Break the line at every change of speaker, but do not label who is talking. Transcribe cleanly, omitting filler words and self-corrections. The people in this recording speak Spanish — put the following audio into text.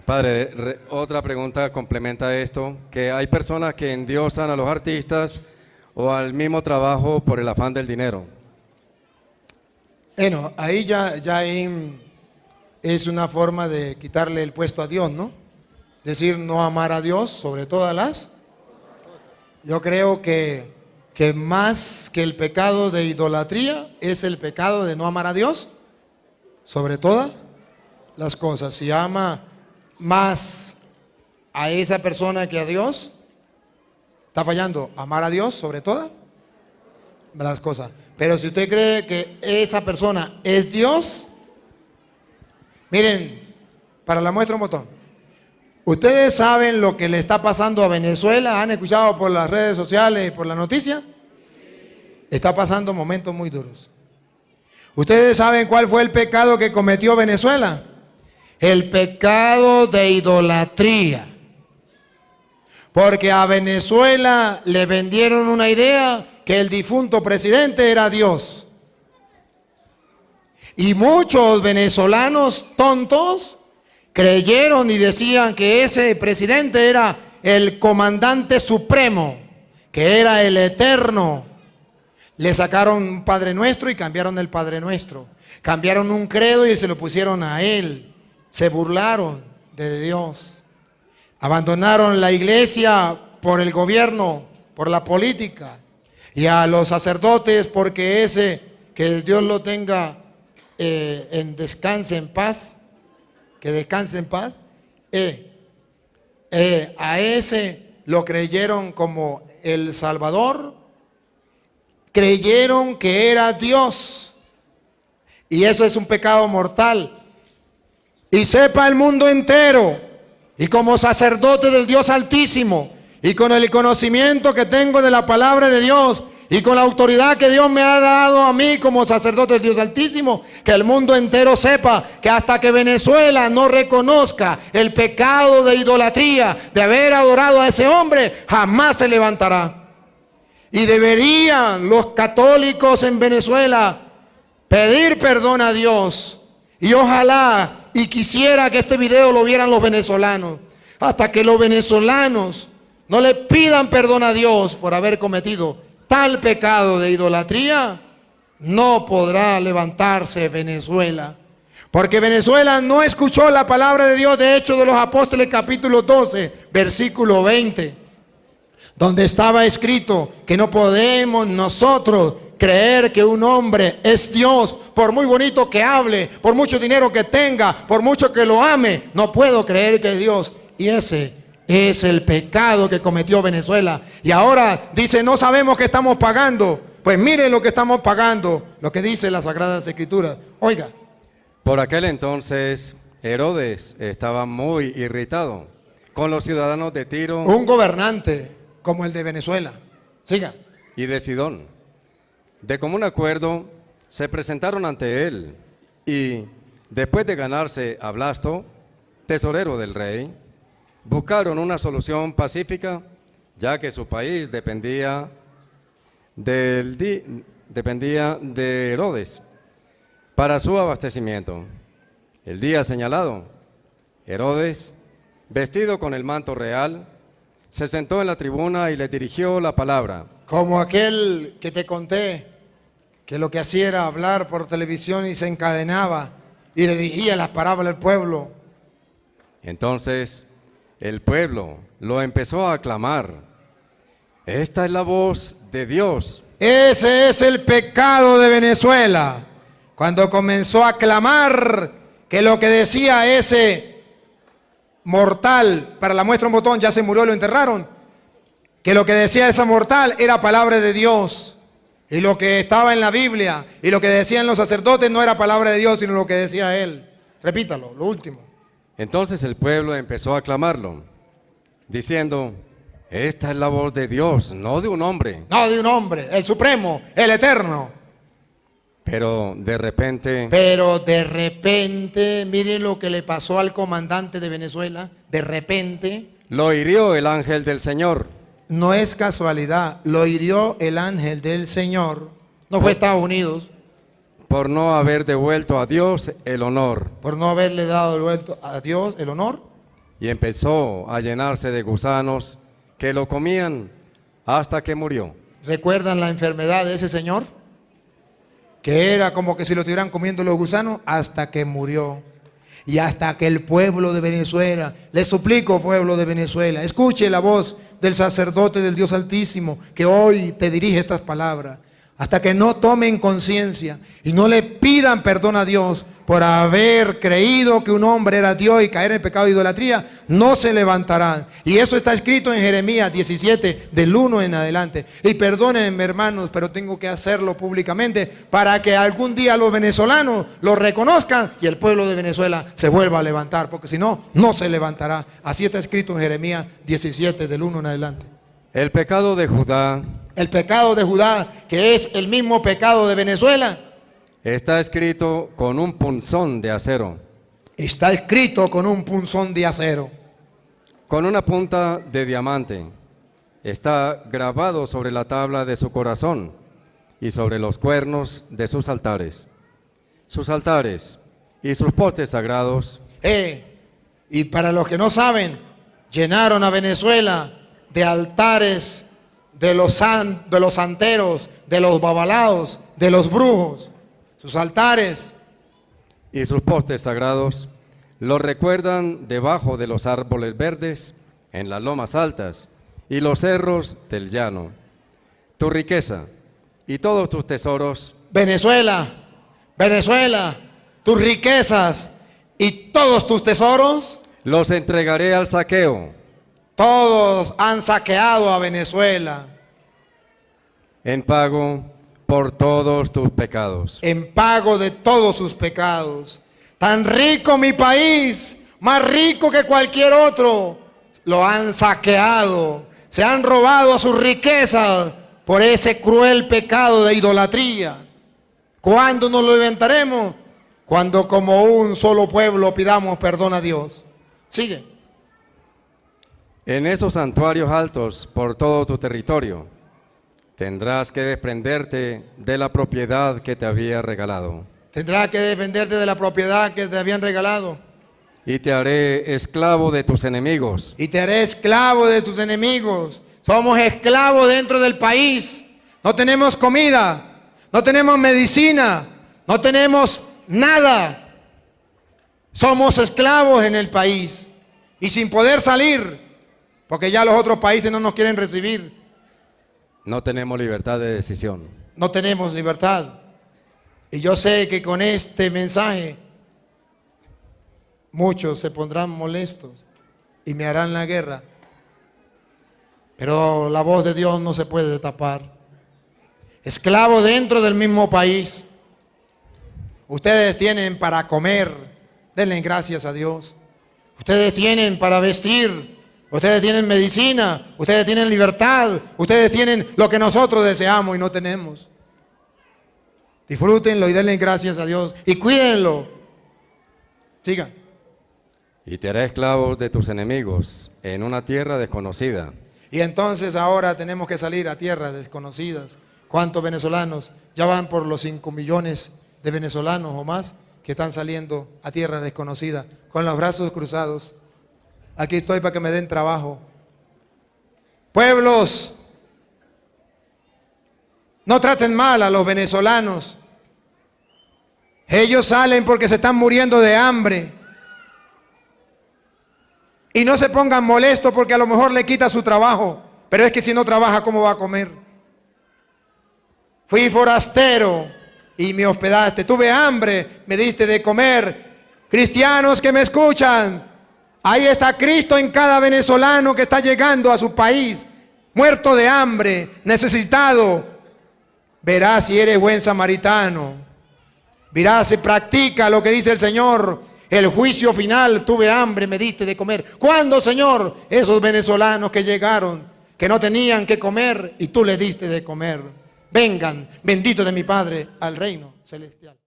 Padre, otra pregunta complementa esto, que hay personas que endiosan a los artistas o al mismo trabajo por el afán del dinero.
Bueno, ahí es una forma de quitarle el puesto a Dios, ¿no? Decir no amar a Dios sobre todas las. Yo creo que más que el pecado de idolatría es el pecado de no amar a Dios sobre todas las cosas. Si ama más a esa persona que a Dios, está fallando. Amar a Dios sobre todas las cosas. Pero si usted cree que esa persona es Dios, miren, para la muestra un botón. ¿Ustedes saben lo que le está pasando a Venezuela? ¿Han escuchado por las redes sociales y por la noticia? Está pasando momentos muy duros. ¿Ustedes saben cuál fue el pecado que cometió Venezuela? El pecado de idolatría. Porque a Venezuela le vendieron una idea que el difunto presidente era Dios. Y muchos venezolanos tontos creyeron y decían que ese presidente era el comandante supremo, que era el eterno. Le sacaron un Padre Nuestro y cambiaron el Padre Nuestro. Cambiaron un credo y se lo pusieron a él. Se burlaron de Dios. Abandonaron la iglesia por el gobierno, por la política. Y a los sacerdotes porque que Dios lo tenga en descanse en paz. Que descanse en paz. A ese lo creyeron como el Salvador. Creyeron que era Dios. Y eso es un pecado mortal. Y sepa el mundo entero, y como sacerdote del Dios Altísimo, y con el conocimiento que tengo de la palabra de Dios, y con la autoridad que Dios me ha dado a mí como sacerdote del Dios Altísimo, que el mundo entero sepa que hasta que Venezuela no reconozca el pecado de idolatría, de haber adorado a ese hombre, jamás se levantará. Y deberían los católicos en Venezuela pedir perdón a Dios. Y ojalá y quisiera que este video lo vieran los venezolanos. Hasta que los venezolanos no le pidan perdón a Dios por haber cometido tal pecado de idolatría, no podrá levantarse Venezuela. Porque Venezuela no escuchó la palabra de Dios. De Hechos de los Apóstoles capítulo 12, versículo 20. Donde estaba escrito que no podemos nosotros creer que un hombre es Dios, por muy bonito que hable, por mucho dinero que tenga, por mucho que lo ame, no puedo creer que es Dios. Y ese es el pecado que cometió Venezuela. Y ahora dice, no sabemos qué estamos pagando. Pues miren lo que estamos pagando, lo que dice las Sagradas Escrituras. Oiga.
Por aquel entonces, Herodes estaba muy irritado con los ciudadanos de Tiro.
Un gobernante como el de Venezuela. Siga.
Y de Sidón. De común acuerdo, se presentaron ante él y, después de ganarse a Blasto, tesorero del rey, buscaron una solución pacífica, ya que su país dependía de Herodes para su abastecimiento. El día señalado, Herodes, vestido con el manto real, se sentó en la tribuna y le dirigió la palabra.
Como aquel que te conté, que lo que hacía era hablar por televisión y se encadenaba y le dirigía las parábolas al pueblo.
Entonces el pueblo lo empezó a aclamar. Esta es la voz de Dios.
Ese es el pecado de Venezuela. Cuando comenzó a clamar que lo que decía ese mortal, para la muestra un botón, ya se murió y lo enterraron, que lo que decía esa mortal era palabra de Dios. Y lo que estaba en la Biblia y lo que decían los sacerdotes no era palabra de Dios, sino lo que decía él. Repítalo, lo último.
Entonces el pueblo empezó a aclamarlo, diciendo, esta es la voz de Dios, no de un hombre.
No de un hombre, el supremo, el eterno.
Pero de repente,
mire lo que le pasó al comandante de Venezuela. De repente,
lo hirió el ángel del Señor.
No es casualidad, lo hirió el ángel del Señor. No fue Estados Unidos.
Por no haber devuelto a Dios el honor.
Por no haberle dado devuelto a Dios el honor.
y empezó a llenarse de gusanos que lo comían hasta que murió.
¿Recuerdan la enfermedad de ese señor? Que era como que si lo estuvieran comiendo los gusanos hasta que murió. Y hasta que el pueblo de Venezuela, les suplico, pueblo de Venezuela, escuche la voz del sacerdote del Dios Altísimo que hoy te dirige estas palabras. Hasta que no tomen conciencia y no le pidan perdón a Dios por haber creído que un hombre era Dios y caer en el pecado de idolatría, no se levantarán. Y eso está escrito en Jeremías 17, del 1 en adelante. Y perdónenme, hermanos, pero tengo que hacerlo públicamente para que algún día los venezolanos lo reconozcan y el pueblo de Venezuela se vuelva a levantar, porque si no, no se levantará. Así está escrito en Jeremías 17, del 1 en adelante.
El pecado de Judá
El pecado de Judá, que es el mismo pecado de Venezuela,
está escrito con un punzón de acero,
está escrito con un punzón de acero,
con una punta de diamante. Está grabado sobre la tabla de su corazón y sobre los cuernos de sus altares. Sus altares y sus postes sagrados.
Y para los que no saben, llenaron a Venezuela de altares de los santeros, de los babalaos, de los brujos. Sus altares
y sus postes sagrados los recuerdan debajo de los árboles verdes, en las lomas altas y los cerros del llano. Tu riqueza y todos tus tesoros,
Venezuela, Venezuela, tus riquezas y todos tus tesoros,
los entregaré al saqueo.
Todos han saqueado a Venezuela
En pago por todos tus pecados.
en pago de todos sus pecados. Tan rico mi país, más rico que cualquier otro, lo han saqueado, se han robado sus riquezas por ese cruel pecado de idolatría. ¿Cuándo nos lo levantaremos? Cuando como un solo pueblo pidamos perdón a Dios. Sigue.
En esos santuarios altos por todo tu territorio tendrás que desprenderte de la propiedad que te había regalado.
Tendrás que defenderte de la propiedad que te habían regalado.
Y te haré esclavo de tus enemigos.
Y te haré esclavo de tus enemigos. Somos esclavos dentro del país. No tenemos comida, no tenemos medicina, no tenemos nada. Somos esclavos en el país y sin poder salir, porque ya los otros países no nos quieren recibir.
No tenemos libertad de decisión.
No tenemos libertad. Y yo sé que con este mensaje muchos se pondrán molestos y me harán la guerra. Pero la voz de Dios no se puede tapar. Esclavos dentro del mismo país. Ustedes tienen para comer, denle gracias a Dios. Ustedes tienen para vestir, ustedes tienen medicina, ustedes tienen libertad, ustedes tienen lo que nosotros deseamos y no tenemos. Disfrútenlo y denle gracias a Dios y cuídenlo. Sigan.
Y te haré esclavos de tus enemigos en una tierra desconocida.
Y entonces ahora tenemos que salir a tierras desconocidas. ¿Cuántos venezolanos? Ya van por los 5 millones de venezolanos o más que están saliendo a tierras desconocidas con los brazos cruzados. Aquí estoy para que me den trabajo. Pueblos, no traten mal a los venezolanos. Ellos salen porque se están muriendo de hambre. Y no se pongan molestos porque a lo mejor le quita su trabajo. Pero es que si no trabaja, ¿cómo va a comer? Fui forastero y me hospedaste. Tuve hambre, me diste de comer. Cristianos que me escuchan, ahí está Cristo en cada venezolano que está llegando a su país, muerto de hambre, necesitado. Verás si eres buen samaritano. Verás si practica lo que dice el Señor. El juicio final, tuve hambre, me diste de comer. ¿Cuándo, Señor? Esos venezolanos que llegaron, que no tenían que comer y tú les diste de comer. Vengan, bendito de mi Padre, al reino celestial.